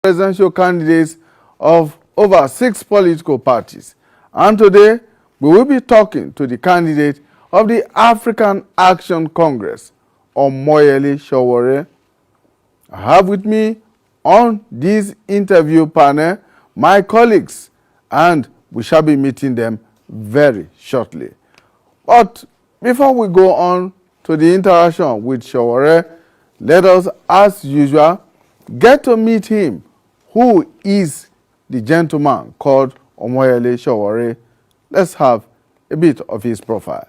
presidential candidates of over 6 political parties. And today, we will be talking to the candidate of the African Action Congress, Omoyele Sowore. I have with me on this interview panel my colleagues, and we shall be meeting them very shortly. But before we go on to the interaction with Sowore, let us, as usual, get to meet him. Who is the gentleman called Omoyele Sowore? Let's have a bit of his profile.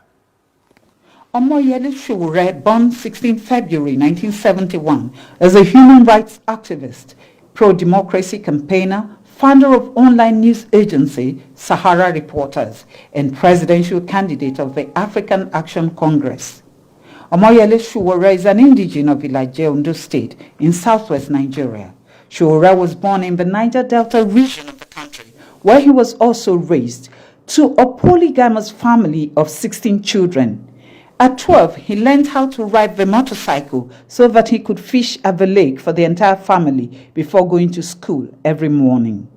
Omoyele Sowore, born 16 February 1971, is a human rights activist, pro-democracy campaigner, founder of online news agency Sahara Reporters, and presidential candidate of the African Action Congress. Omoyele Sowore is an indigene of Ilaje, Ondo State in southwest Nigeria. Sowore was born in the Niger Delta region of the country, where he was also raised, to a polygamous family of 16 children. At 12, he learned how to ride the motorcycle so that he could fish at the lake for the entire family before going to school every morning.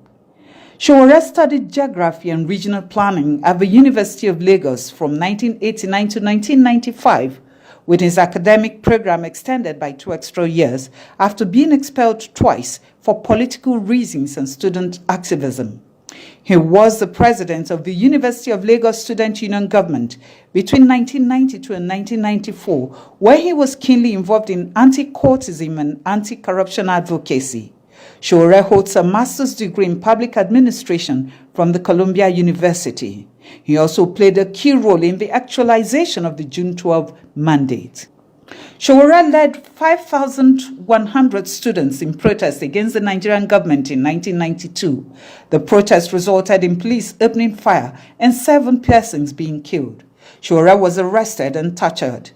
Sowore studied geography and regional planning at the University of Lagos from 1989 to 1995, with his academic program extended by 2 extra years after being expelled twice for political reasons and student activism. He was the president of the University of Lagos Student Union government between 1992 and 1994, where he was keenly involved in anti-courtism and anti-corruption advocacy. Sowore holds a master's degree in public administration from the Columbia University. He also played a key role in the actualization of the June 12 mandate. Sowore led 5,100 students in protest against the Nigerian government in 1992. The protest resulted in police opening fire and 7 persons being killed. Sowore was arrested and tortured.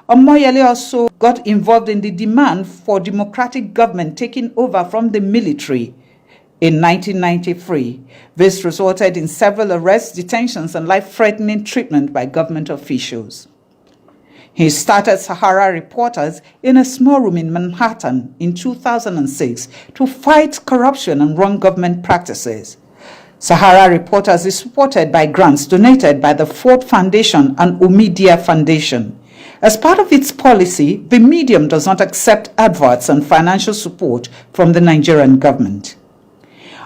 Omoyele also got involved in the demand for democratic government taking over from the military. In 1993, this resulted in several arrests, detentions, and life-threatening treatment by government officials. He started Sahara Reporters in a small room in Manhattan in 2006 to fight corruption and wrong government practices. Sahara Reporters is supported by grants donated by the Ford Foundation and Omidia Foundation. As part of its policy, the medium does not accept adverts and financial support from the Nigerian government.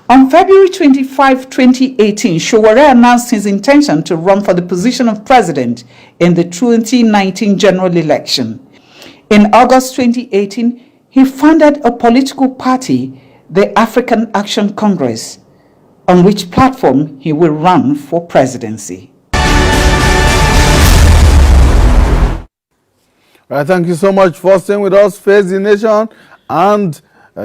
On February 25, 2018, Sowore announced his intention to run for the position of president in the 2019 general election. In August 2018, he founded a political party, the African Action Congress, on which platform he will run for presidency. Right, thank you so much for staying with us, Face the Nation. And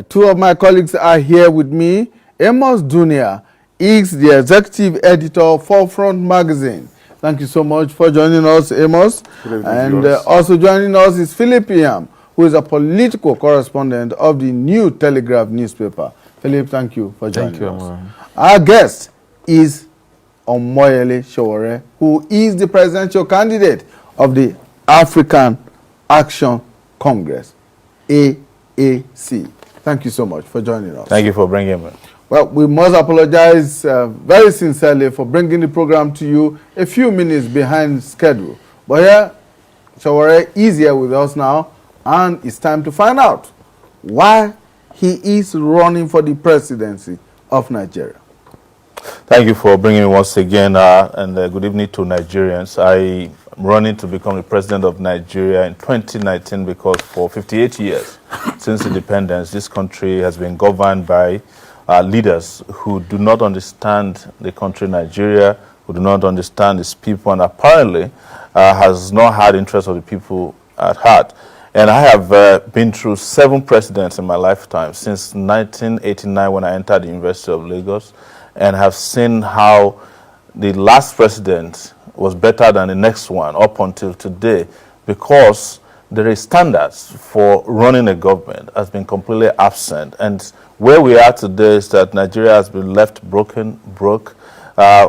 2 of my colleagues are here with me. Amos Dunia is the executive editor of Forefront magazine. Thank you so much for joining us, Amos. And also joining us is Philip Yam, who is a political correspondent of the New Telegraph newspaper. Philip, thank you for joining us. Our guest is Omoyele Sowore, who is the presidential candidate of the African Action Congress, AAC. Thank you so much for joining us. Thank you for bringing me. Well, we must apologize very sincerely for bringing the program to you a few minutes behind schedule. But here, Sowore is here with us now, and it's time to find out why he is running for the presidency of Nigeria. Thank you for bringing me once again, and good evening to Nigerians. I am running to become the president of Nigeria in 2019 because for 58 years since independence, this country has been governed by leaders who do not understand the country Nigeria, who do not understand its people, and apparently has not had interest of the people at heart. And I have been through 7 presidents in my lifetime since 1989 when I entered the University of Lagos, and have seen how the last president was better than the next one up until today, because the standards for running a government has been completely absent. And where we are today is that Nigeria has been left broke,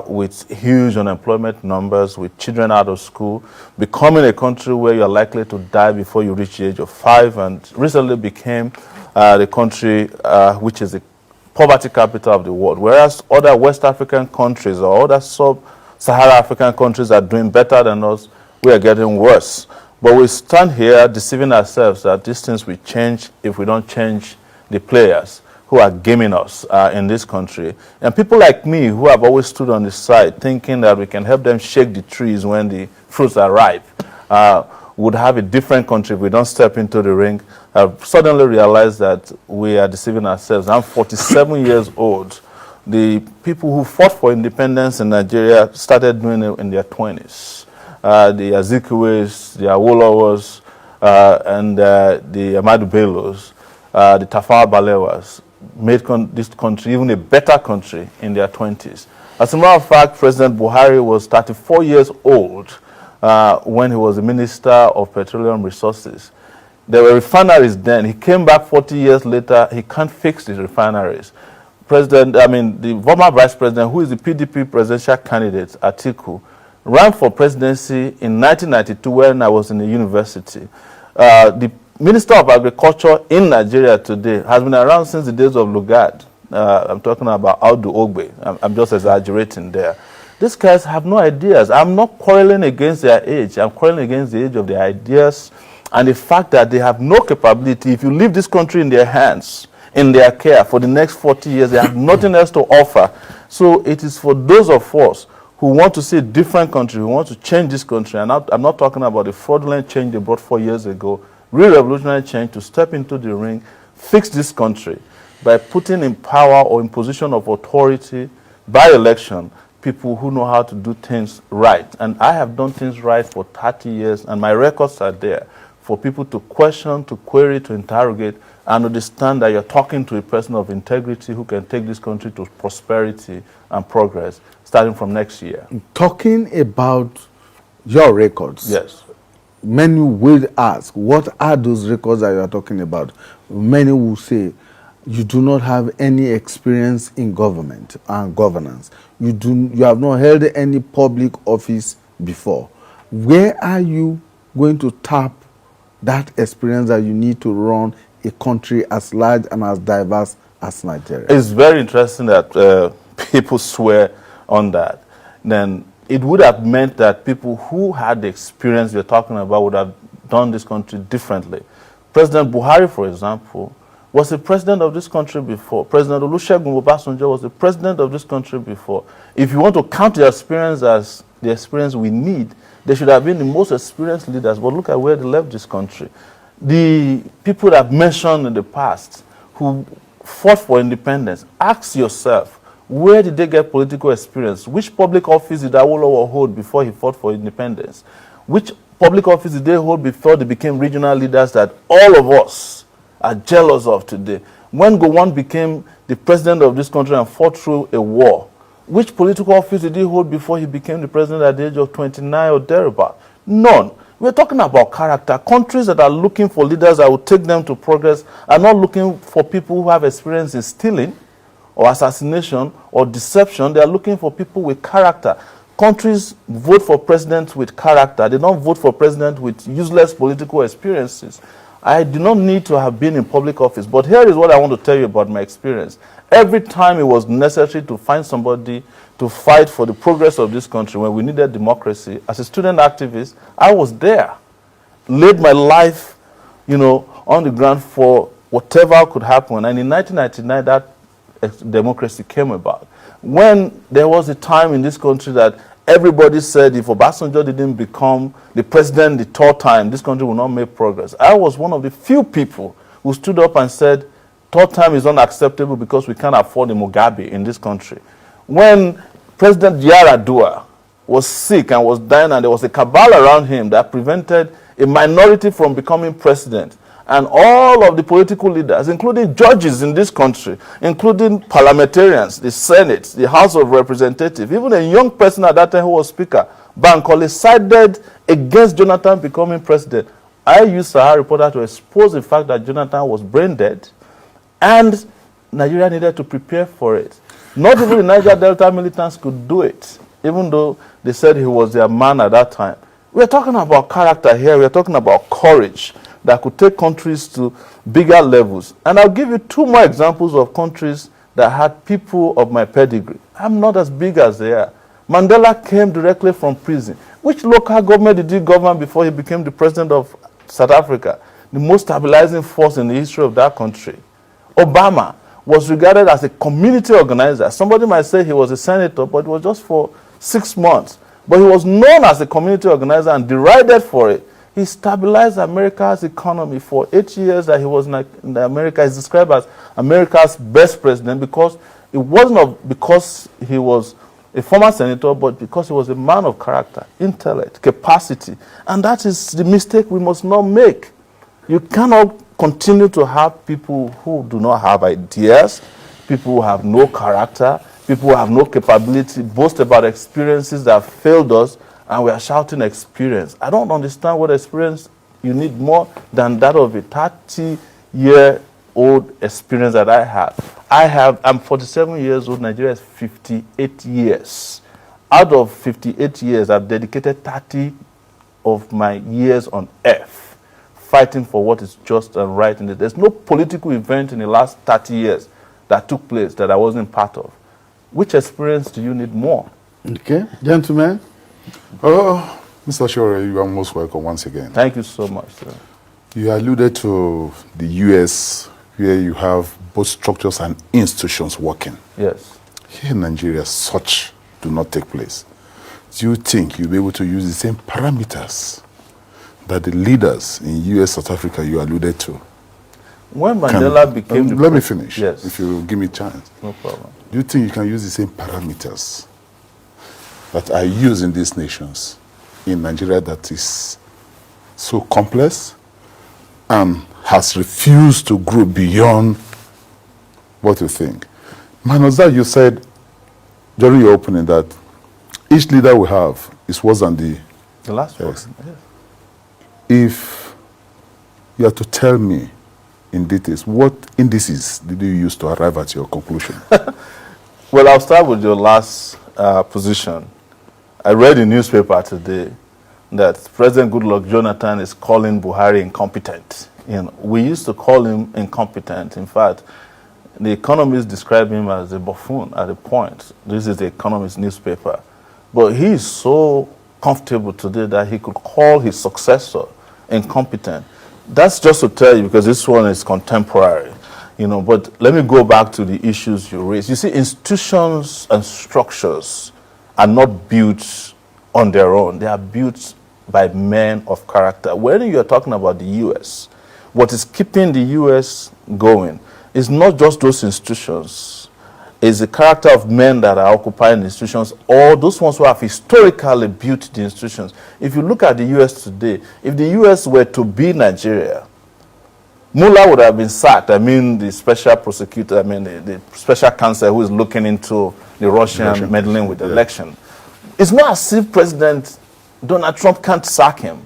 with huge unemployment numbers, with children out of school, becoming a country where you're likely to die before you reach the age of 5, and recently became the country which is the poverty capital of the world, whereas other West African countries or other sub-Saharan African countries are doing better than us. We are getting worse. But we stand here deceiving ourselves that these things will change if we don't change the players who are gaming us in this country. And people like me who have always stood on the side thinking that we can help them shake the trees when the fruits are ripe, would have a different country if we don't step into the ring. I've suddenly realized that we are deceiving ourselves. I'm 47 years old. The people who fought for independence in Nigeria started doing it in their 20s. The Azikiwes, the Awolowas, and the Ahmadu Bellos, the Tafawa Balewas made this country even a better country in their 20s. As a matter of fact, President Buhari was 34 years old when he was the Minister of Petroleum Resources. There were refineries then. He came back 40 years later. He can't fix the refineries. The former Vice President, who is the PDP presidential candidate, Atiku, ran for presidency in 1992 when I was in the university. The Minister of Agriculture in Nigeria today has been around since the days of Lugard. I'm talking about Audu Ogbe. I'm just exaggerating there. These guys have no ideas. I'm not quarreling against their age. I'm quarreling against the age of their ideas and the fact that they have no capability. If you leave this country in their hands, in their care for the next 40 years, they have nothing else to offer. So it is for those of us who want to see a different country, who want to change this country, and I'm not talking about the fraudulent change they brought 4 years ago, real revolutionary change, to step into the ring, fix this country by putting in power or in position of authority by election people who know how to do things right. And I have done things right for 30 years, and my records are there for people to question, to query, to interrogate, and understand that you're talking to a person of integrity who can take this country to prosperity and progress starting from next year. Talking about your records. Yes. Many will ask, what are those records that you are talking about? Many will say, you do not have any experience in government and governance. You have not held any public office before. Where are you going to tap that experience that you need to run a country as large and as diverse as Nigeria? It's very interesting that people swear on that. Then it would have meant that people who had the experience you're talking about would have done this country differently. President Buhari, for example, was the president of this country before. President Olusegun Obasanjo was the president of this country before. If you want to count their experience as the experience we need, they should have been the most experienced leaders. But look at where they left this country. The people that I've mentioned in the past who fought for independence, ask yourself, where did they get political experience? Which public office did Awolowo hold before he fought for independence? Which public office did they hold before they became regional leaders that all of us are jealous of today? When Gowon became the president of this country and fought through a war, which political office did he hold before he became the president at the age of 29 or thereabout? None. We're talking about character. Countries that are looking for leaders that will take them to progress are not looking for people who have experience in stealing or assassination or deception. They are looking for people with character. Countries vote for presidents with character. They don't vote for presidents with useless political experiences. I do not need to have been in public office, but here is what I want to tell you about my experience. Every time it was necessary to find somebody to fight for the progress of this country when we needed democracy, as a student activist, I was there. Laid my life, on the ground for whatever could happen. And in 1999, that democracy came about. When there was a time in this country that everybody said if Obasanjo didn't become the president the third time, this country will not make progress. I was one of the few people who stood up and said, third time is unacceptable because we can't afford a Mugabe in this country. When President Yar'Adua was sick and was dying and there was a cabal around him that prevented a minority from becoming president, and all of the political leaders, including judges in this country, including parliamentarians, the Senate, the House of Representatives, even a young person at that time who was Speaker, Bankole, sided against Jonathan becoming president. I used Sahara Reporter to expose the fact that Jonathan was brain dead and Nigeria needed to prepare for it. Not even the Niger Delta militants could do it, even though they said he was their man at that time. We're talking about character here. We're talking about courage that could take countries to bigger levels. And I'll give you two more examples of countries that had people of my pedigree. I'm not as big as they are. Mandela came directly from prison. Which local government did he govern before he became the president of South Africa? The most stabilizing force in the history of that country. Obama was regarded as a community organizer. Somebody might say he was a senator, but it was just for 6 months. But he was known as a community organizer and derided for it. He stabilized America's economy for 8 years that he was in America. He's described as America's best president because it wasn't because he was a former senator, but because he was a man of character, intellect, capacity. And that is the mistake we must not make. You cannot continue to have people who do not have ideas, people who have no character, people who have no capability, boast about experiences that failed us, and we are shouting experience. I don't understand what experience you need more than that of a 30-year-old experience that I have. I'm 47 years old, Nigeria is 58 years. Out of 58 years, I've dedicated 30 of my years on earth fighting for what is just and right. And there's no political event in the last 30 years that took place that I wasn't part of. Which experience do you need more? Okay, gentlemen. Oh, Mr. Shore, you are most welcome once again. Thank you so much, sir. You alluded to the U.S., where you have both structures and institutions working. Yes. Here in Nigeria, such do not take place. Do you think you'll be able to use the same parameters that the leaders in U.S., South Africa you alluded to? When Mandela became the let me finish, yes, if you give me a chance. no problem. Do you think you can use the same parameters that are used in these nations in Nigeria that is so complex and has refused to grow beyond what you think? Minus that, you said during your opening that each leader we have is worse than the last one. yes. Yes. If you are to tell me in details, what indices did you use to arrive at your conclusion? Well, I'll start with your last position. I read in the newspaper today that President Goodluck Jonathan is calling Buhari incompetent. You know, we used to call him incompetent. In fact, the economists describe him as a buffoon at a point. This is the Economist newspaper. But he is so comfortable today that he could call his successor incompetent. That's just to tell you, because this one is contemporary. You know, but let me go back to the issues you raised. You see, institutions and structures are not built on their own. They are built by men of character. When you are talking about the U.S., what is keeping the U.S. going is not just those institutions. It's the character of men that are occupying the institutions, or those ones who have historically built the institutions. If you look at the U.S. today, if the U.S. were to be Nigeria, Mueller would have been sacked. I mean, the special prosecutor, I mean, the special counsel who is looking into the Russian meddling with the election. It's not as if President Donald Trump can't sack him.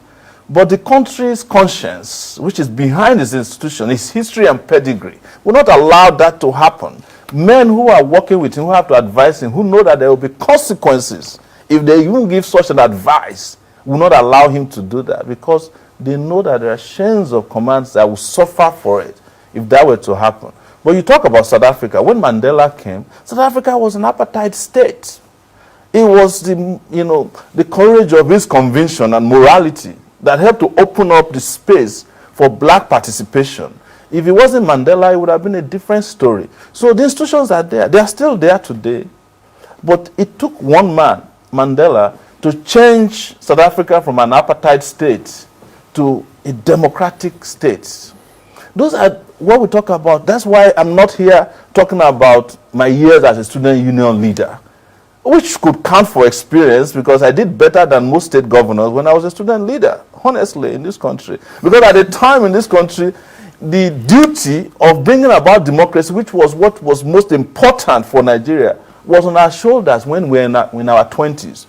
But the country's conscience, which is behind this institution, its history and pedigree, will not allow that to happen. Men who are working with him, who have to advise him, who know that there will be consequences if they even give such an advice, will not allow him to do that, because they know that there are chains of commands that will suffer for it if that were to happen. But you talk about South Africa. When Mandela came, South Africa was an apartheid state. It was the courage of his conviction and morality that helped to open up the space for black participation. If it wasn't Mandela, it would have been a different story. So the institutions are there. They are still there today. But it took one man, Mandela, to change South Africa from an apartheid state to a democratic state. Those are what we talk about. That's why I'm not here talking about my years as a student union leader, which could count for experience, because I did better than most state governors when I was a student leader, honestly, in this country. Because at the time in this country, the duty of bringing about democracy, which was what was most important for Nigeria, was on our shoulders when we were in our 20s.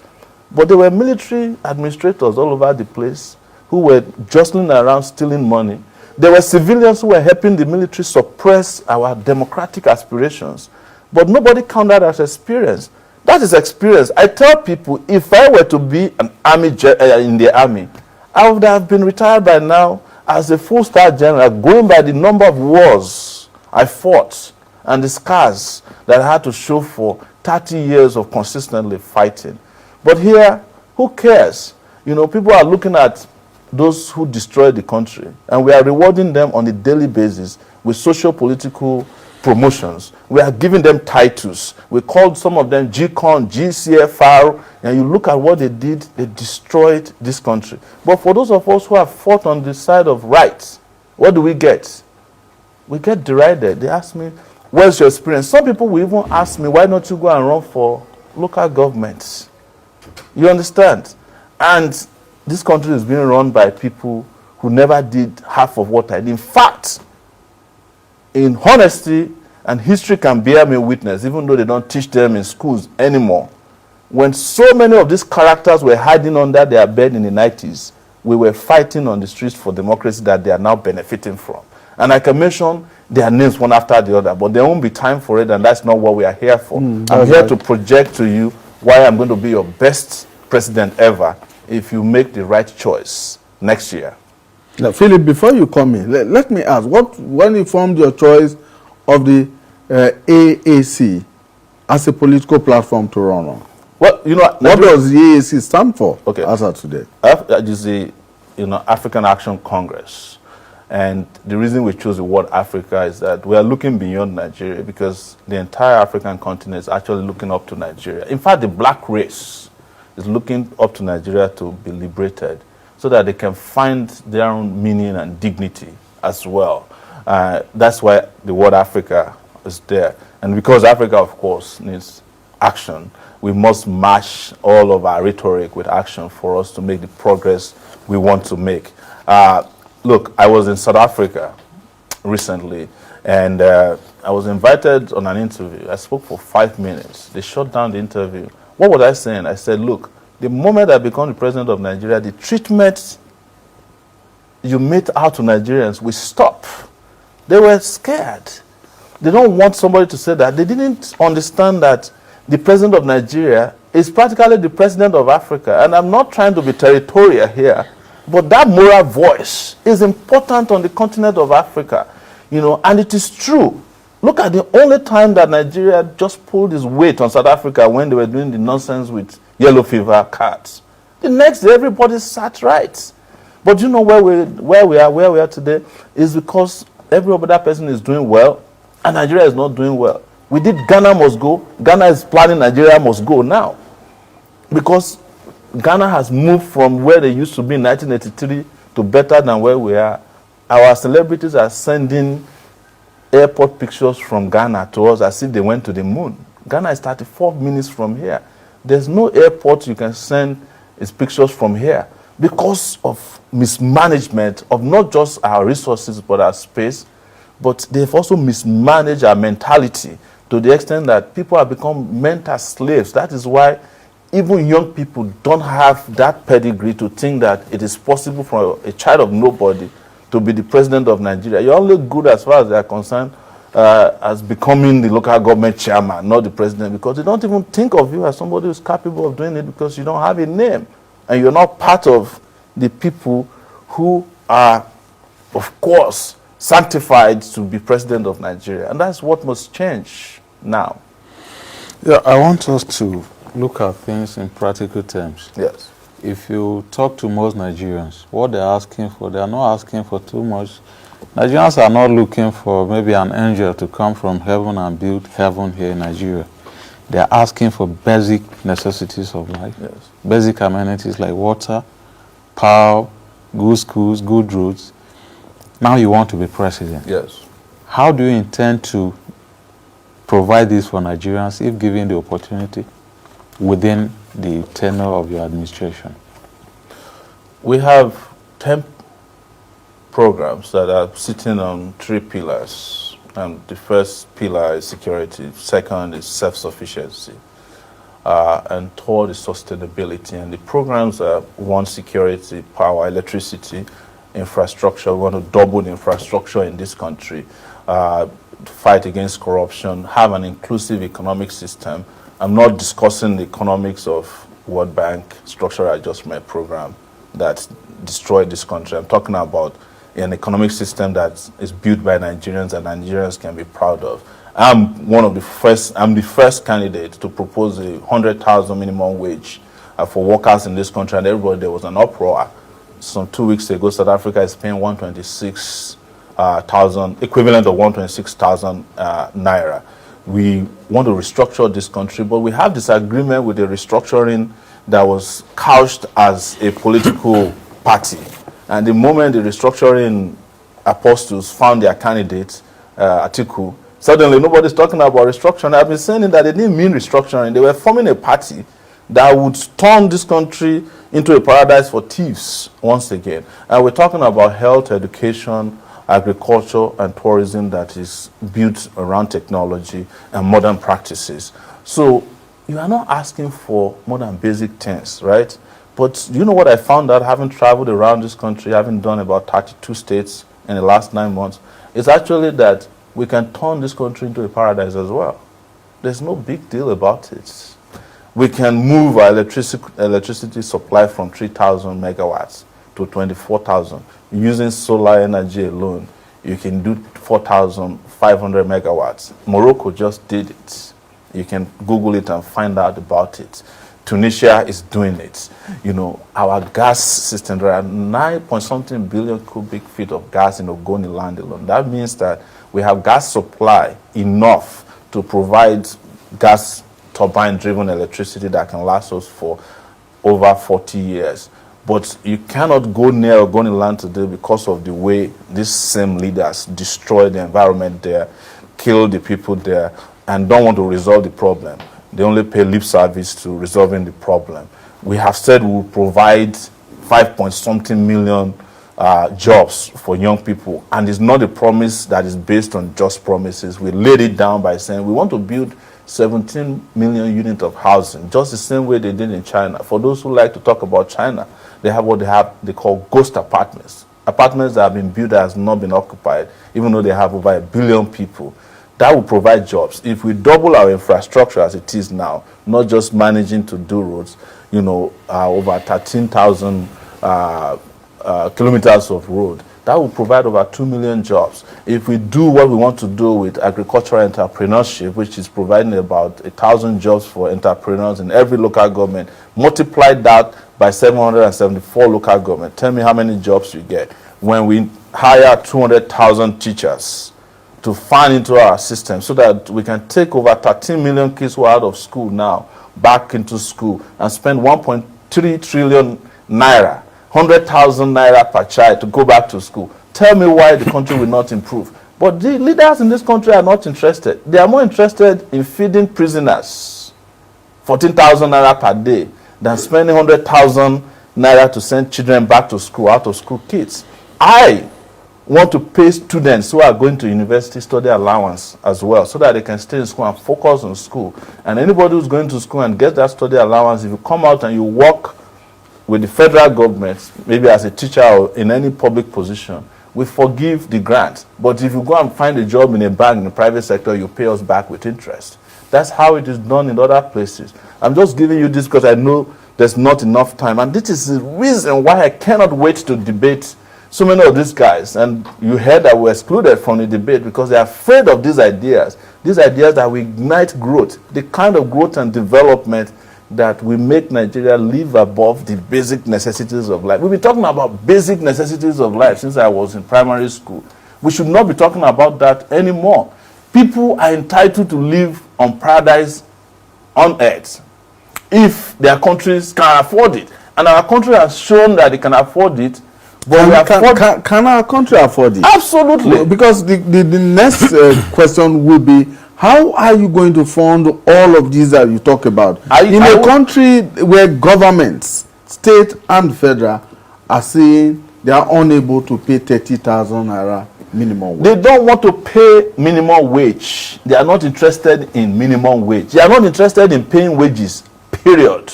But there were military administrators all over the place who were jostling around stealing money. There were civilians who were helping the military suppress our democratic aspirations. But nobody counted that as experience. That is experience. I tell people, if I were to be an army in the army, I would have been retired by now as a full-star general, going by the number of wars I fought and the scars that I had to show for 30 years of consistently fighting. But here, who cares? You know, people are looking at those who destroyed the country, and we are rewarding them on a daily basis with socio-political promotions. We are giving them titles. We called some of them GCON, GCFR, and you look at what they did, they destroyed this country. But for those of us who have fought on the side of rights, what do we get? We get derided. They ask me, where's your experience? Some people will even ask me, why don't you go and run for local governments? You understand? And this country is being run by people who never did half of what I did. In fact, in honesty, and history can bear me witness, even though they don't teach them in schools anymore, when so many of these characters were hiding under their bed in the 90s, we were fighting on the streets for democracy that they are now benefiting from. And I can mention their names one after the other, but there won't be time for it, and that's not what we are here for. I'm here to project to you why I'm going to be your best president ever if you make the right choice next year. Now, Philip, before you come in, let me ask, when you formed your choice of the AAC as a political platform to run on? Well, you know, what does the AAC stand for? Okay, as of today, that is the African Action Congress, and the reason we chose the word Africa is that we are looking beyond Nigeria because the entire African continent is actually looking up to Nigeria. In fact, the black race is looking up to Nigeria to be liberated, so that they can find their own meaning and dignity as well. That's why the word Africa is there. And because Africa, of course, needs action, we must match all of our rhetoric with action for us to make the progress we want to make. Look, I was in South Africa recently, and I was invited on an interview. I spoke for 5 minutes. They shut down the interview. What was I saying? I said, look, the moment I become the president of Nigeria, the treatment you made out to Nigerians will stop. They were scared. They don't want somebody to say that. They didn't understand that the president of Nigeria is practically the president of Africa. And I'm not trying to be territorial here, but that moral voice is important on the continent of Africa. You know, and it is true. Look at the only time that Nigeria just pulled its weight on South Africa when they were doing the nonsense with yellow fever cards. The next day, everybody sat right. But you know where we are today is because every other person is doing well, and Nigeria is not doing well. We did Ghana must go. Ghana is planning Nigeria must go now, because Ghana has moved from where they used to be in 1983 to better than where we are. Our celebrities are sending airport pictures from Ghana to us as if they went to the moon. Ghana is 34 minutes from here. There's no airport you can send its pictures from here because of mismanagement of not just our resources but our space, but they've also mismanaged our mentality to the extent that people have become mental slaves. That is why even young people don't have that pedigree to think that it is possible for a child of nobody to be the president of Nigeria. You're only good as far as they are concerned as becoming the local government chairman, not the president, because they don't even think of you as somebody who's capable of doing it because you don't have a name and you're not part of the people who are, of course, sanctified to be president of Nigeria. And that's what must change now. Yeah, I want us to look at things in practical terms. Yes. If you talk to most Nigerians, what they're asking for, they are not asking for too much. Nigerians are not looking for maybe an angel to come from heaven and build heaven here in Nigeria. They are asking for basic necessities of life, Yes. basic amenities like water, power, good schools, good roads. Now you want to be president. Yes. How do you intend to provide this for Nigerians if given the opportunity within the tenure of your administration? We have 10 programs that are sitting on 3 pillars. And the first pillar is security, second is self-sufficiency, and third is sustainability. And the programs are 1, security, power, electricity, infrastructure. We want to double the infrastructure in this country, fight against corruption, have an inclusive economic system. I'm not discussing the economics of World Bank structural adjustment program that destroyed this country. I'm talking about an economic system that is built by Nigerians and Nigerians can be proud of. I'm the first candidate to propose a 100,000 minimum wage for workers in this country, and everybody, there was an uproar. Some 2 weeks ago, South Africa is paying 126,000, equivalent of 126,000 naira. We want to restructure this country, but we have disagreement with the restructuring that was couched as a political party. And the moment the restructuring apostles found their candidate, Atiku, suddenly nobody's talking about restructuring. I've been saying that they didn't mean restructuring. They were forming a party that would turn this country into a paradise for thieves once again. And we're talking about health, education, agriculture, and tourism that is built around technology and modern practices. So you are not asking for more than basic things, right? But you know what I found out having traveled around this country, having done about 32 states in the last 9 months, is actually that we can turn this country into a paradise as well. There's no big deal about it. We can move our electricity supply from 3,000 megawatts to 24,000. Using solar energy alone, you can do 4,500 megawatts. Morocco just did it. You can Google it and find out about it. Tunisia is doing it. You know, our gas system, there are 9-point-something billion cubic feet of gas in Ogoni land alone. That means that we have gas supply enough to provide gas turbine-driven electricity that can last us for over 40 years. But you cannot go near Ogoni land today because of the way these same leaders destroy the environment there, kill the people there, and don't want to resolve the problem. They only pay lip service to resolving the problem. We have said we will provide 5-point-something million jobs for young people, and it's not a promise that is based on just promises. We laid it down by saying we want to build 17 million units of housing, just the same way they did in China. For those who like to talk about China, they have what they call ghost apartments. Apartments that have been built that has not been occupied, even though they have over 1 billion people. That will provide jobs. If we double our infrastructure as it is now, not just managing to do roads, you know, over 13,000 kilometers of road, that will provide over 2 million jobs. If we do what we want to do with agricultural entrepreneurship, which is providing about 1,000 jobs for entrepreneurs in every local government, multiply that by 774 local government. Tell me how many jobs you get. When we hire 200,000 teachers to fund into our system so that we can take over 13 million kids who are out of school now back into school and spend 1.3 trillion naira, 100,000 naira per child to go back to school. Tell me why the country will not improve. But the leaders in this country are not interested. They are more interested in feeding prisoners 14,000 naira per day than spending 100,000 naira to send children back to school, out of school kids. I want to pay students who are going to university study allowance as well, so that they can stay in school and focus on school. And anybody who's going to school and gets that study allowance, if you come out and you work with the federal government, maybe as a teacher or in any public position, we forgive the grant. But if you go and find a job in a bank in the private sector, you pay us back with interest. That's how it is done in other places. I'm just giving you this because I know there's not enough time. And this is the reason why I cannot wait to debate so many of these guys. And you heard that we're excluded from the debate because they're afraid of these ideas that will ignite growth, the kind of growth and development that will make Nigeria live above the basic necessities of life. We've been talking about basic necessities of life since I was in primary school. We should not be talking about that anymore. People are entitled to live on paradise on earth if their countries can afford it. And our country has shown that they can afford it. But can our country afford it? Absolutely. Because the next question will be, how are you going to fund all of these that you talk about? In a country where governments, state and federal, are saying they are unable to pay 30,000 naira minimum wage. They don't want to pay minimum wage. They are not interested in minimum wage. They are not interested in paying wages, period.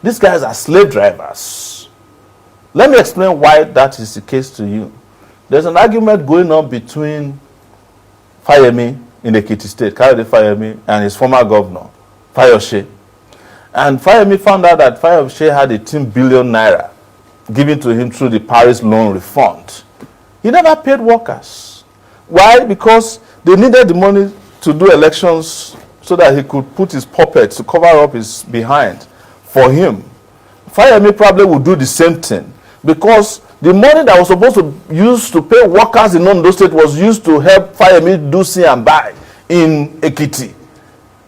These guys are slave drivers. Let me explain why that is the case to you. There's an argument going on between Fayemi in Ekiti State, Kayode Fayemi, and his former governor, Fayose. And Fayemi found out that Fayose had 18 billion naira given to him through the Paris loan refund. He never paid workers. Why? Because they needed the money to do elections so that he could put his puppets to cover up his behind for him. Fayemi probably would do the same thing, because the money that was supposed to use to pay workers in Ondo State was used to help Fayemi do see and buy in Ekiti.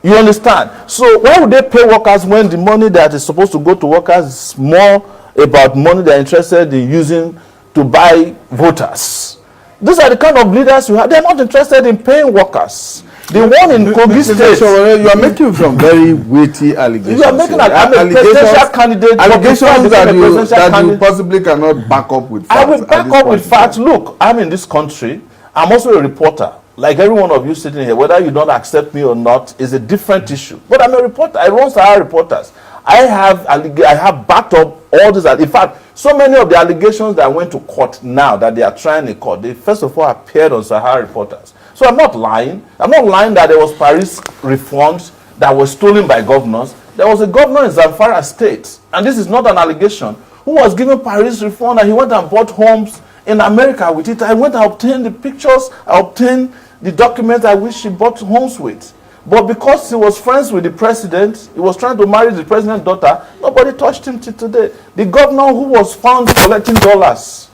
You understand? So why would they pay workers when the money that is supposed to go to workers is more about money they're interested in using to buy voters? These are the kind of leaders you have. They're not interested in paying workers. The one in Kogi State. You are making some very weighty allegations. You are making I'm a presidential candidate. Allegations that you possibly cannot back up with facts. I will back up with facts. Look, I'm in this country. I'm also a reporter. Like every one of you sitting here, whether you don't accept me or not is a different issue. But I'm a reporter. I run Sahara Reporters. I have backed up all this. In fact, so many of the allegations that went to court now that they are trying in court, they first of all appeared on Sahara Reporters. So I'm not lying. I'm not lying that there was Paris reforms that were stolen by governors. There was a governor in Zamfara State, and this is not an allegation, who was given Paris reform, and he went and bought homes in America with it. I went and obtained the pictures, I obtained the documents I wish he bought homes with. But because he was friends with the president, he was trying to marry the president's daughter, nobody touched him till today. The governor who was found collecting dollars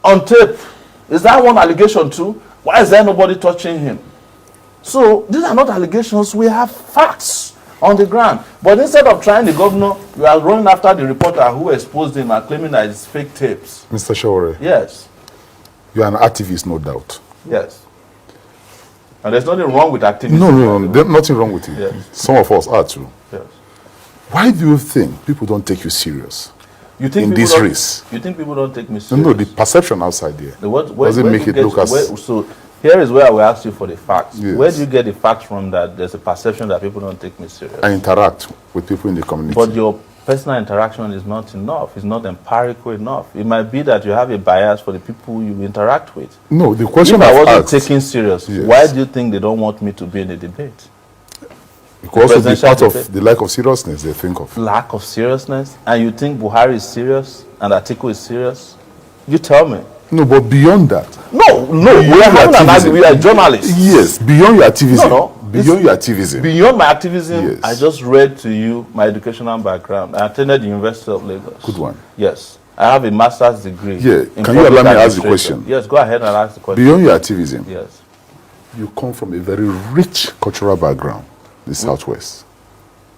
on tape, is that one allegation too? Why is there nobody touching him? So these are not allegations, we have facts on the ground. But instead of trying the governor, you are running after the reporter who exposed him and claiming that it's fake tapes. Mr. Shawore, Yes, you are an activist, no doubt. yes. And there's nothing wrong with activism. No, there's nothing wrong with it. Yes. Some of us are too. Yes. Why do you think people don't take you serious You think in people this don't- race? You think people don't take me serious? No, the perception outside there. Where Does it do make you it get- look as... so here is where I will ask you for the facts. Yes. Where do you get the facts from that there's a perception that people don't take me serious? I interact with people in the community. But your personal interaction is not enough. It's not empirical enough. It might be that you have a bias for the people you interact with. No, the question If I I've wasn't asked, taken serious, Yes. why do you think they don't want me to be in a debate? it could also be presidential part debate. of the lack of seriousness they think of. Lack of seriousness? And you think Buhari is serious and Atiku is serious? You tell me. No, but beyond that, No, we are your having an activism. argument. We are journalists. yes, beyond your activism, No. beyond your activism, Beyond my activism, Yes. I just read to you my educational background. I attended the University of Lagos. Good one. Yes. I have a master's degree. Yeah. in Can you allow public me to ask the administration. question? Yes, go ahead and ask the question. beyond your activism, Yes. you come from a very rich cultural background, the Southwest.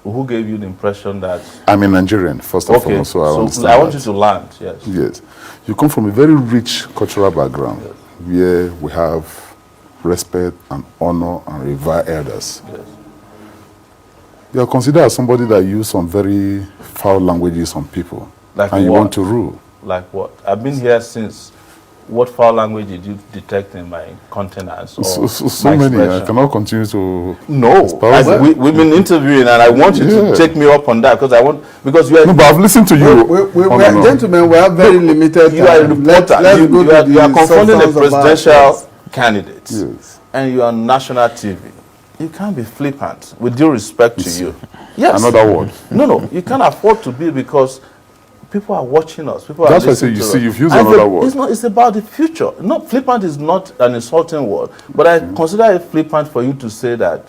Who gave you the impression that... I'm a Nigerian, first and Okay, foremost, so I understand I want that. you to land, yes. Yes. You come from a very rich cultural background where we have respect and honor and revere elders. Yes. You are considered as somebody that use some very foul languages on people. Like and you what? want to rule. Like what? I've been here since... What foul language did you detect in my countenance? Or So my many. I expression? cannot continue to... No, espouse them. we've been interviewing, and I want you Yeah. to take me up on that because you are No, but I've listened to you. We gentlemen, we have very limited you are a time. reporter. Let's go you are to the confronting a substance of our presidential case. candidate, Yes. and you are on national TV. You can't be flippant. With due respect to you, yes. Another word. No, you can't afford to be, because people are watching us. People That's are why I say listening you to see, us. you've used And another word. It's not. It's about the future. No, flippant is not an insulting word, but I consider it flippant for you to say that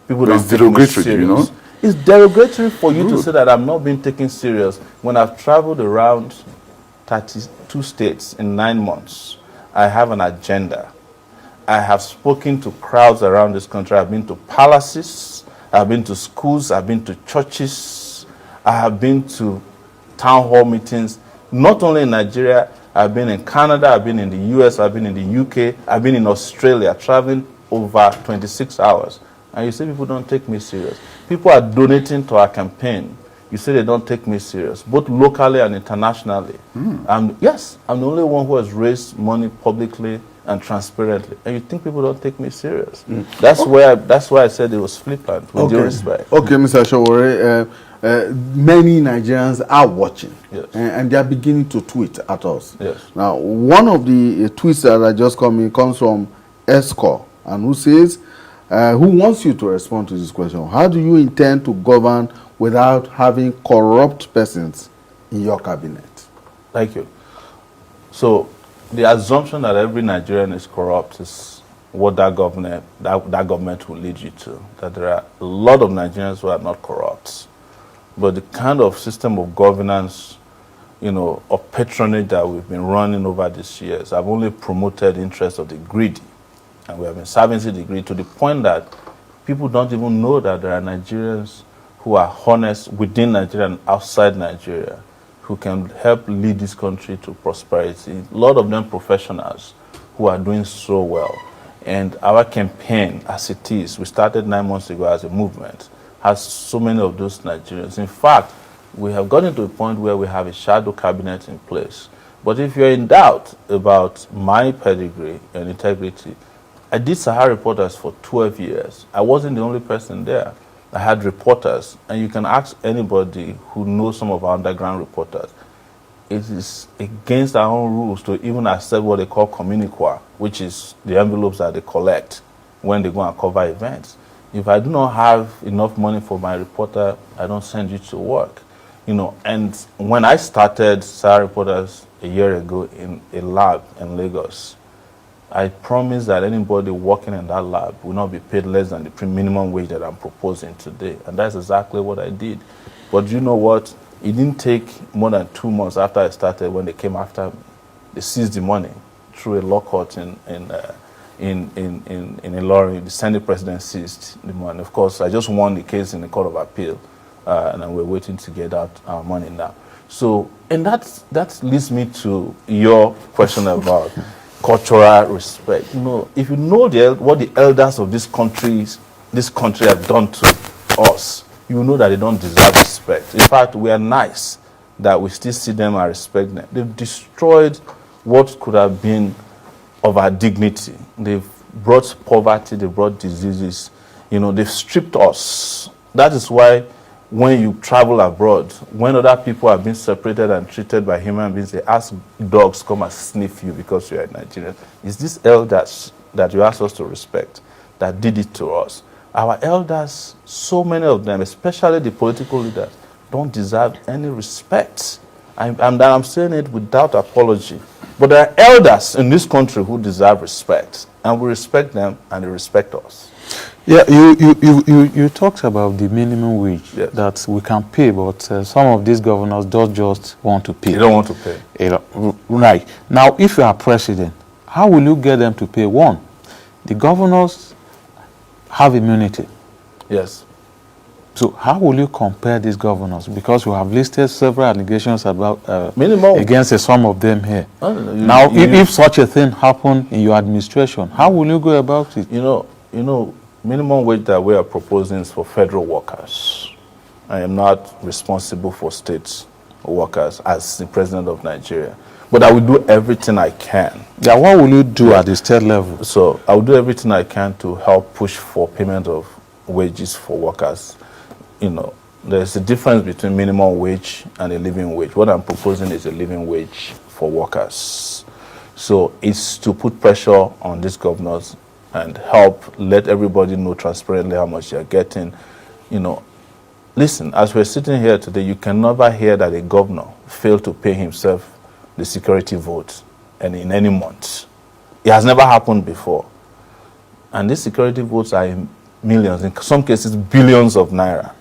people But don't it's take me derogatory, serious. you know? It's derogatory for you to say that I'm not being taken serious when I've traveled around 32 states in 9 months. I have an agenda. I have spoken to crowds around this country. I've been to palaces. I've been to schools. I've been to churches. I have been to town hall meetings, not only in Nigeria. I've been in Canada, I've been in the US, I've been in the UK, I've been in Australia, traveling over 26 hours. And you say people don't take me serious. People are donating to our campaign. You say they don't take me serious, both locally and internationally. Yes, I'm the only one who has raised money publicly and transparently. And you think people don't take me serious. That's why I said it was flippant, with due respect. Okay, Mr. Shawore, many Nigerians are watching, Yes. and they are beginning to tweet at us. Yes. Now, one of the tweets that are just coming comes from Esco, and who says, who wants you to respond to this question? How do you intend to govern without having corrupt persons in your cabinet? Thank you. So, the assumption that every Nigerian is corrupt is what that government will lead you to. That there are a lot of Nigerians who are not corrupt, but the kind of system of governance, of patronage that we've been running over these years have only promoted the interests of the greedy, and we have been servicing the greedy to the point that people don't even know that there are Nigerians who are honest within Nigeria and outside Nigeria, who can help lead this country to prosperity. A lot of them professionals who are doing so well. And our campaign, as it is, we started 9 months ago as a movement, has so many of those Nigerians. In fact, we have gotten to a point where we have a shadow cabinet in place. But if you're in doubt about my pedigree and integrity, I did Sahara Reporters for 12 years. I wasn't the only person there. I had reporters, and you can ask anybody who knows some of our underground reporters. It is against our own rules to even accept what they call communique, which is the envelopes that they collect when they go and cover events. If I do not have enough money for my reporter, I don't send you to work. And when I started Sahara Reporters a year ago in a lab in Lagos, I promised that anybody working in that lab will not be paid less than the minimum wage that I'm proposing today. And that's exactly what I did. But you know what? It didn't take more than 2 months after I started when they came after me. They seized the money through a law court in Ilorin. The Senate president seized the money. Of course, I just won the case in the Court of Appeal, and we're waiting to get out our money now. So, and that leads me to your question about cultural respect. If you know what the elders of this country have done to us, you know that they don't deserve respect. In fact, we are nice that we still see them and respect them. They've destroyed what could have been of our dignity. They've brought poverty, they've brought diseases. They've stripped us. That is why when you travel abroad, when other people are being separated and treated by human beings, they ask dogs come and sniff you because you are Nigerian. It's these elders that you ask us to respect that did it to us. Our elders, so many of them, especially the political leaders, don't deserve any respect. I'm saying it without apology. But there are elders in this country who deserve respect, and we respect them, and they respect us. Yeah, you talked about the minimum wage that we can pay, but some of these governors don't just want to pay. They don't want to pay. Right. Now, if you are president, how will you get them to pay? One, the governors have immunity. Yes. So how will you compare these governors? Because you have listed several allegations about minimum against some of them here. Now, if such a thing happened in your administration, how will you go about it? Minimum wage that we are proposing is for federal workers. I am not responsible for state workers as the president of Nigeria. But I will do everything I can. Yeah, what will you do at the state level? So I will do everything I can to help push for payment of wages for workers. There's a difference between minimum wage and a living wage. What I'm proposing is a living wage for workers. So it's to put pressure on these governors and help let everybody know transparently how much they're getting. Listen, as we're sitting here today, you can never hear that a governor failed to pay himself the security vote in any month. It has never happened before. And these security votes are in millions, in some cases billions of naira.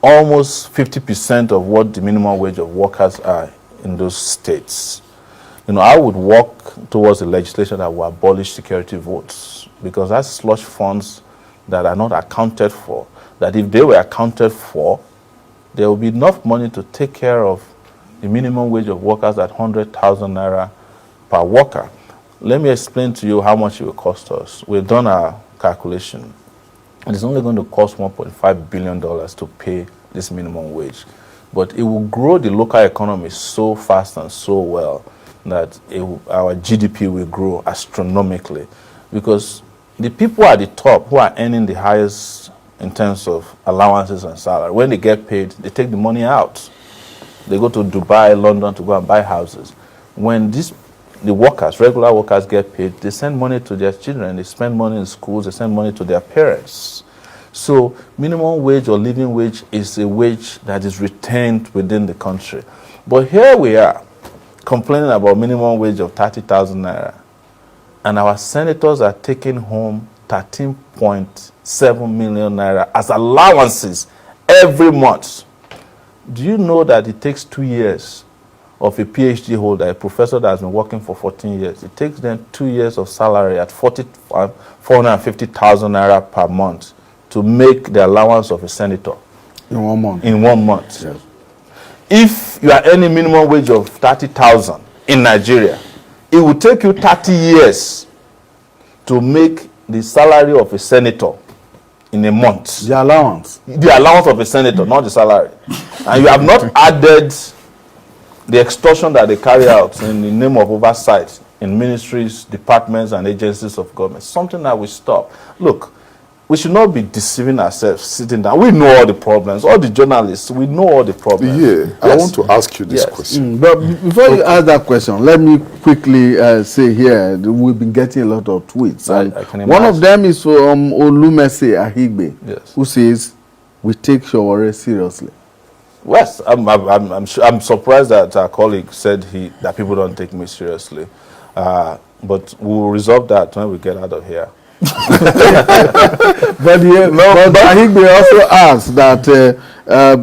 Almost 50% of what the minimum wage of workers are in those states. I would work towards a legislation that will abolish security votes, because that's slush funds that are not accounted for, that if they were accounted for, there will be enough money to take care of the minimum wage of workers at 100,000 naira per worker. Let me explain to you how much it will cost us. We've done our calculation. It's only going to cost $1.5 billion to pay this minimum wage. But it will grow the local economy so fast and so well that our GDP will grow astronomically. Because the people at the top who are earning the highest in terms of allowances and salary, when they get paid, they take the money out. They go to Dubai, London to go and buy houses. When the workers, regular workers get paid, they send money to their children, they spend money in schools, they send money to their parents. So minimum wage or living wage is a wage that is retained within the country. But here we are complaining about minimum wage of 30,000 naira. and our senators are taking home 13.7 million naira as allowances every month. Do you know that it takes 2 years of a PhD holder, a professor that has been working for 14 years, it takes them 2 years of salary at 450,000 naira per month to make the allowance of a senator? In 1 month. In 1 month. Yes. If you are earning minimum wage of 30,000 in Nigeria, it will take you 30 years to make the salary of a senator in a month. The allowance. The allowance of a senator, not the salary. And you have not added the extortion that they carry out in the name of oversight in ministries, departments, and agencies of government. Something that we stop. Look, we should not be deceiving ourselves sitting down. We know all the problems. All the journalists, we know all the problems. Yeah, I Yes. want to ask you this question. But before you ask that question, let me quickly say here, we've been getting a lot of tweets. I And can one of imagine. them is from Olumese Ahigbe, Yes. who says, we take Sowore seriously. Yes, I'm surprised that our colleague said that people don't take me seriously. But we'll resolve that when we get out of here. But Ahigbe also asks that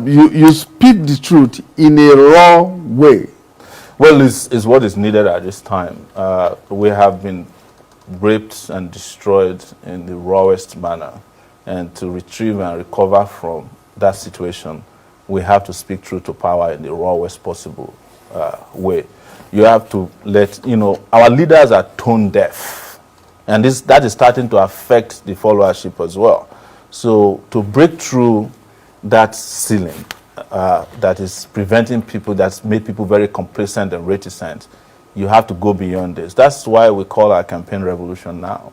you speak the truth in a raw way. Well, it's what is needed at this time. We have been raped and destroyed in the rawest manner. And to retrieve and recover from that situation, we have to speak truth to power in the rawest possible way. You have to our leaders are tone deaf. And that is starting to affect the followership as well. So to break through that ceiling that is preventing people, that's made people very complacent and reticent, you have to go beyond this. That's why we call our campaign Revolution Now.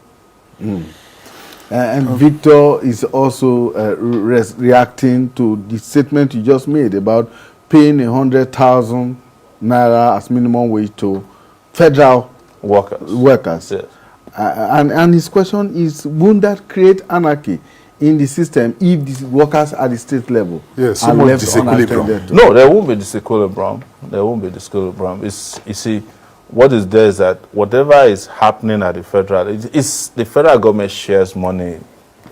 And Victor is also reacting to the statement you just made about paying 100,000 naira as minimum wage to federal workers. Yes. And his question is, won't that create anarchy in the system if the workers at the state level Yes, are so much left disequilibrium. unattended to? No, there won't be disequilibrium. There won't be disequilibrium. You see, what is there is that whatever is happening at the federal, the federal government shares money.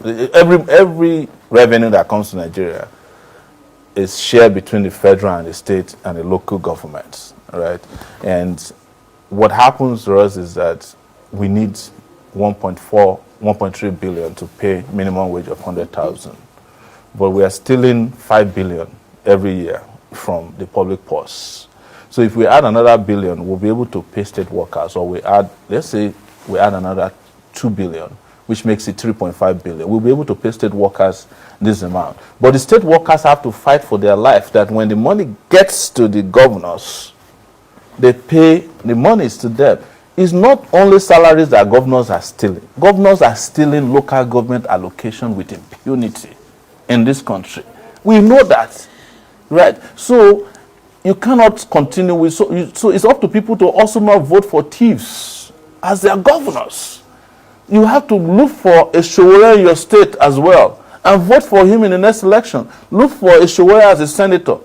Every revenue that comes to Nigeria is shared between the federal and the state and the local governments, right? And what happens to us is that we need 1.3 billion to pay minimum wage of 100,000. But we are stealing 5 billion every year from the public purse. So if we add another billion, we'll be able to pay state workers, or let's say we add another 2 billion, which makes it 3.5 billion. We'll be able to pay state workers this amount. But the state workers have to fight for their life, that when the money gets to the governors, they pay the monies to them. It's not only salaries that governors are stealing. Governors are stealing local government allocation with impunity in this country. We know that, right? So you cannot continue with, so it's up to people to also not vote for thieves as their governors. You have to look for a Sowore in your state as well and vote for him in the next election. Look for a Sowore as a senator.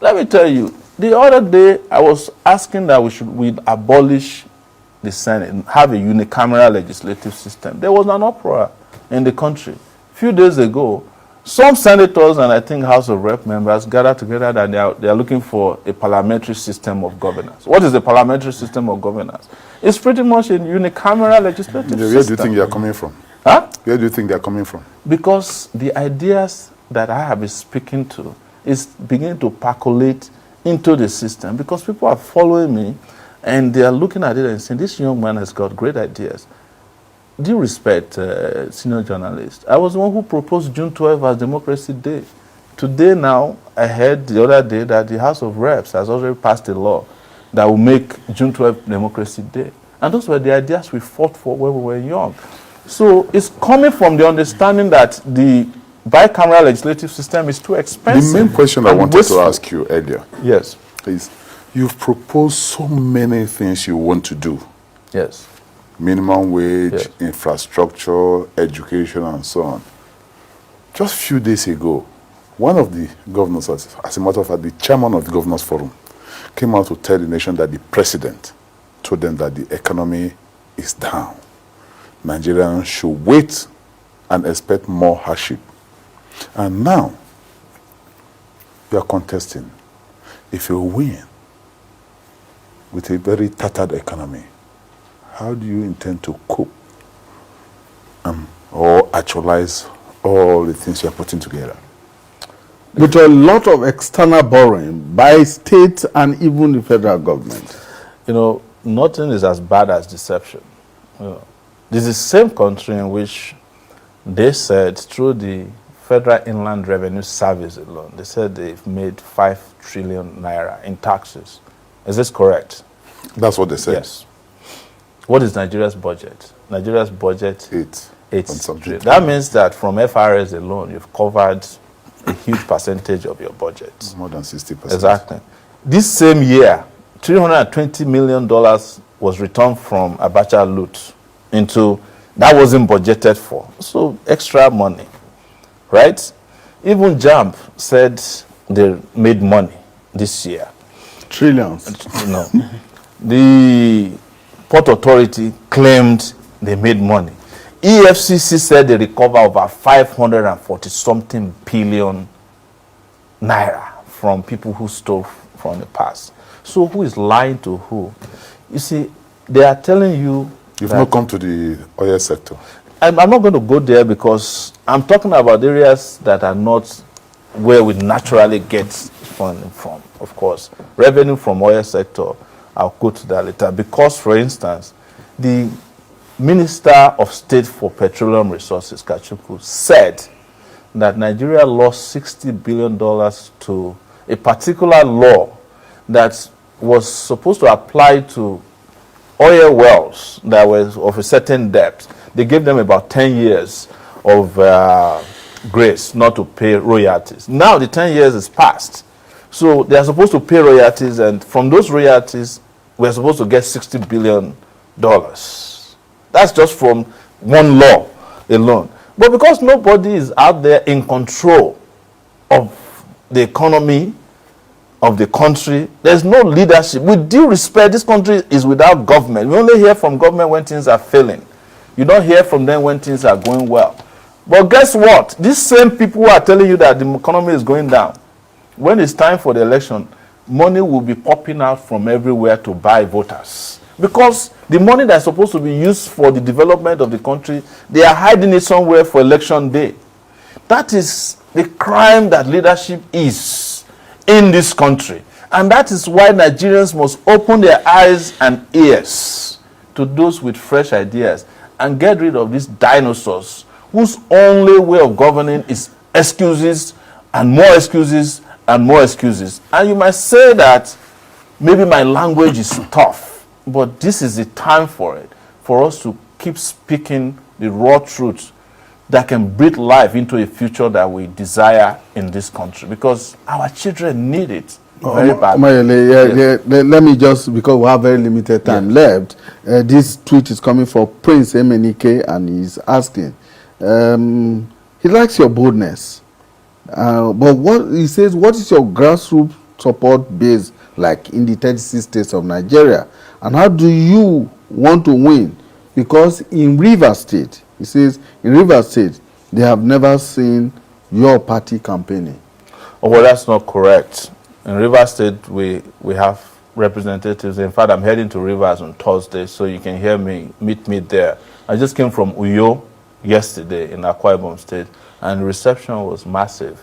Let me tell you, the other day I was asking that we abolish the Senate and have a unicameral legislative system. There was an uproar in the country. A few days ago, some senators and I think House of Rep members gathered together that they are looking for a parliamentary system of governance. What is the parliamentary system of governance? It's pretty much a unicameral legislative system. Where do you think they are coming from? Huh? Where do you think they are coming from? Because the ideas that I have been speaking to is beginning to percolate into the system, because people are following me and they are looking at it and saying, this young man has got great ideas. Due respect, senior journalist, I was the one who proposed June 12 as Democracy Day. Today now, I heard the other day that the House of Reps has already passed a law that will make June 12 Democracy Day. And those were the ideas we fought for when we were young. So it's coming from the understanding that the bicameral legislative system is too expensive. The main question I and wanted wasteful. to ask you earlier Yes. is, you've proposed so many things you want to do. Yes. Minimum wage, Yes. infrastructure, education, and so on. Just a few days ago, one of the governors, as a matter of fact, the chairman of the Governors Forum, came out to tell the nation that the president told them that the economy is down. Nigerians should wait and expect more hardship. And now, you are contesting. If you win with a very tattered economy, how do you intend to cope or actualize all the things you are putting together? With a lot of external borrowing by state and even the federal government. You know, nothing is as bad as deception. This is the same country in which they said through the Federal Inland Revenue Service alone, they said they've made 5 trillion naira in taxes. Is this correct? That's what they said. Yes. What is Nigeria's budget? Nigeria's budget, 8 something. trillion. That means that from FRS alone, you've covered a huge percentage of your budget. More than 60%. Exactly. This same year, $320 million was returned from Abacha loot into, that wasn't budgeted for. So extra money, right? Even JAMB said they made money this year. Trillions. No. The Port Authority claimed they made money. EFCC said they recover over 540-something billion naira from people who stole from the past. So who is lying to who? You see, they are telling you... You've not come to the oil sector. I'm not going to go there because I'm talking about areas that are not where we naturally get funding from, of course. Revenue from oil sector, I'll go to that later. Because, for instance, the Minister of State for Petroleum Resources, Kachuku, said that Nigeria lost $60 billion to a particular law that was supposed to apply to oil wells that was of a certain depth. They gave them about 10 years of grace not to pay royalties. Now the 10 years is passed. So they are supposed to pay royalties, and from those royalties, we're supposed to get $60 billion. That's just from one law alone. But because nobody is out there in control of the economy of the country, there's no leadership. With due respect, this country is without government. We only hear from government when things are failing. You don't hear from them when things are going well. But guess what? These same people who are telling you that the economy is going down, when it's time for the election, money will be popping out from everywhere to buy voters. Because the money that's supposed to be used for the development of the country, they are hiding it somewhere for election day. That is the crime that leadership is in this country. And that is why Nigerians must open their eyes and ears to those with fresh ideas and get rid of these dinosaurs whose only way of governing is excuses and more excuses and more excuses. And you might say that maybe my language is tough, but this is the time for it, for us to keep speaking the raw truth that can breathe life into a future that we desire in this country, because our children need it very badly. Let me just, because we have very limited time left, this tweet is coming from Prince Emenike, and he's asking, he likes your boldness, but what he says, what is your grassroots support base like in the 36 states of Nigeria, and how do you want to win? Because in Rivers State, he says, in Rivers State, they have never seen your party campaigning. Oh, well, that's not correct. In Rivers State, we have representatives. In fact, I'm heading to Rivers on Thursday, so you can meet me there. I just came from Uyo yesterday in Akwa Ibom State, and the reception was massive.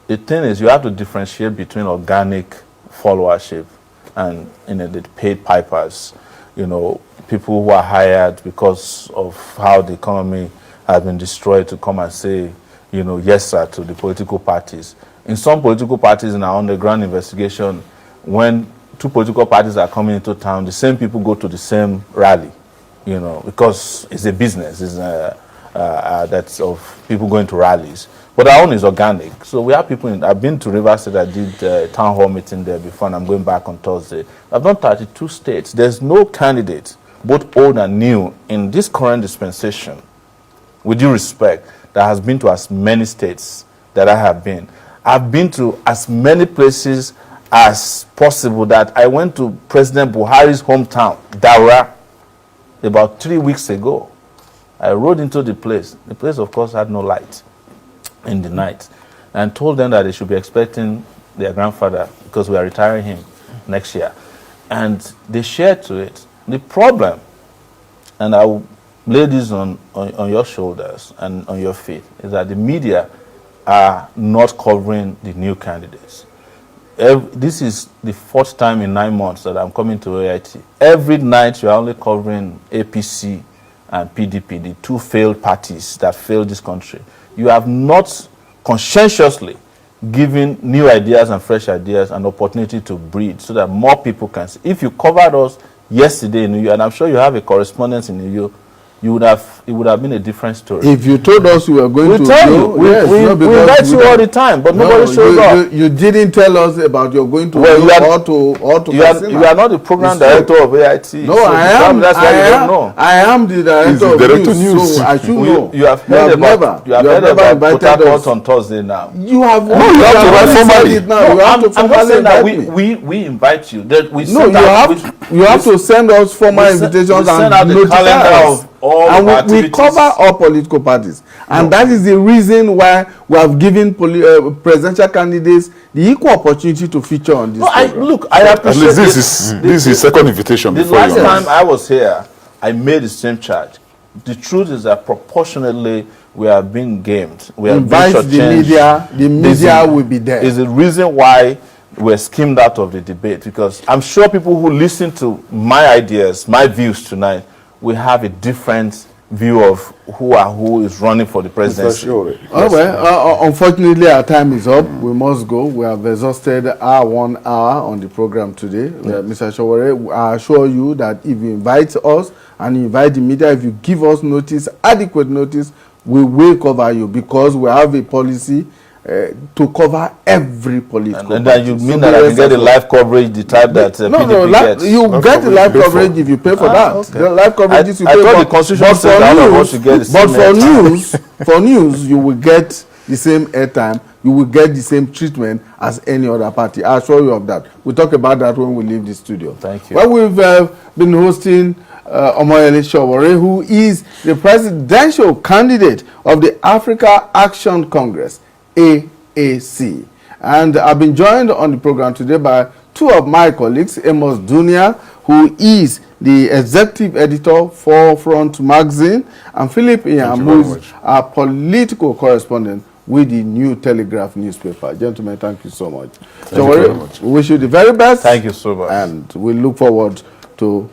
The thing is, you have to differentiate between organic followership and the paid pipers, people who are hired because of how the economy has been destroyed to come and say, yes, sir, to the political parties. In some political parties, in our underground investigation, when two political parties are coming into town, the same people go to the same rally, because it's a business. It's that's of people going to rallies. But our own is organic. So we have people I've been to Rivers State. I did a town hall meeting there before, and I'm going back on Thursday. I've done 32 states. There's no candidate, both old and new, in this current dispensation, with due respect, that has been to as many states that I have been. I've been to as many places as possible. That I went to President Buhari's hometown, Daura, about 3 weeks ago. I rode into the place. The place, of course, had no light in the night, and told them that they should be expecting their grandfather because we are retiring him next year. And they shared to it. The problem, and I will lay this on your shoulders and on your feet, is that the media are not covering the new candidates. This is the fourth time in 9 months that I'm coming to AIT. Every night you are only covering APC and PDP, the two failed parties that failed this country. You have not conscientiously given new ideas and fresh ideas an opportunity to breed so that more people can see. If you covered us yesterday in New York, and I'm sure you have a correspondence in New York, it would have been a different story. If you told us you were going to tell you. We invite you all the time, but nobody shows up. You didn't tell us about you're going to Well, you are not the program director of AIT. No, so I am. That's why you don't know. I am the director of news, so I should know. You have heard about Port Harcourt on Thursday now. You have you have to write formally. it now. You have to I'm not formally saying that invite me. we invite you. That we No, you have to send us formal invitations send out and the notify calendar us. of all of our And we activities. cover all political parties, and that is the reason why we have given presidential candidates the equal opportunity to feature on this program. I At appreciate least this is second invitation The before last you time I was here, I made the same charge. The truth is that proportionately we are being gamed. We are being Invite the shortchanged. media will be there. Is the reason why we're skimmed out of the debate, because I'm sure people who listen to my ideas, my views tonight, will have a different view of who is running for the presidency. Oh, well, unfortunately, our time is up. We must go. We have exhausted our 1 hour on the program today. Mr. Shawore, I assure you that if you invite us and you invite the media, if you give us notice, adequate notice, we will cover you, because we have a policy to cover every political And then you party. mean that I can get the live coverage, the type that PDP gets? You get the live coverage if you pay for that. Okay. The live coverage is you I pay thought for. the Constitution said that all of us should get the same airtime. For news, you will get the same airtime. You will get the same treatment as any other party. I assure you of that. We'll talk about that when we leave the studio. Thank you. Well, we've been hosting Omoyele Sowore, who is the presidential candidate of the Africa Action Congress, AAC. And I've been joined on the program today by two of my colleagues, Amos Dunia, who is the executive editor for Front Magazine, and Philip Ian, who is our political correspondent with the New Telegraph newspaper. Gentlemen, thank you so much. Thank you very much. We wish you the very best. Thank you so much. And we look forward to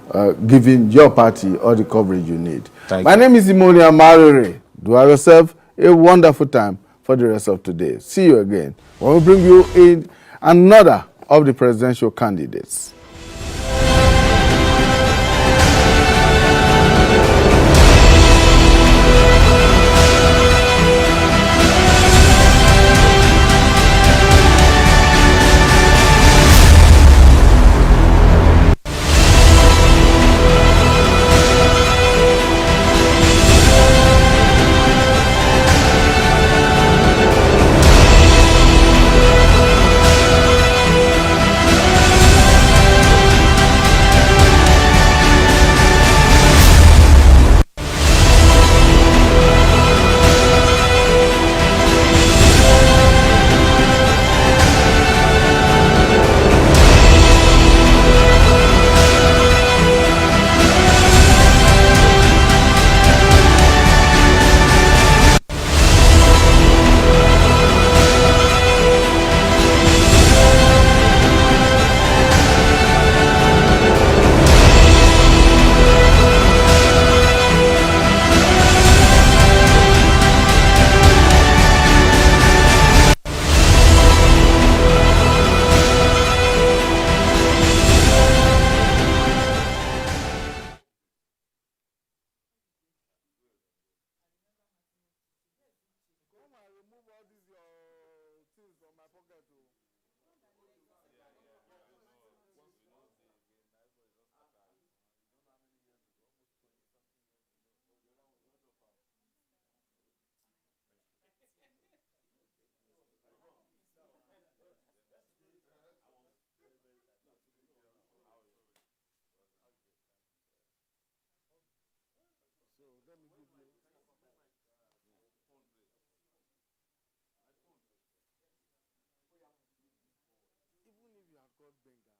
giving your party all the coverage you need. Thank My you. name is Imonia Marere. Do have yourself a wonderful time for the rest of today. See you again when we bring you in another of the presidential candidates. called Bengal.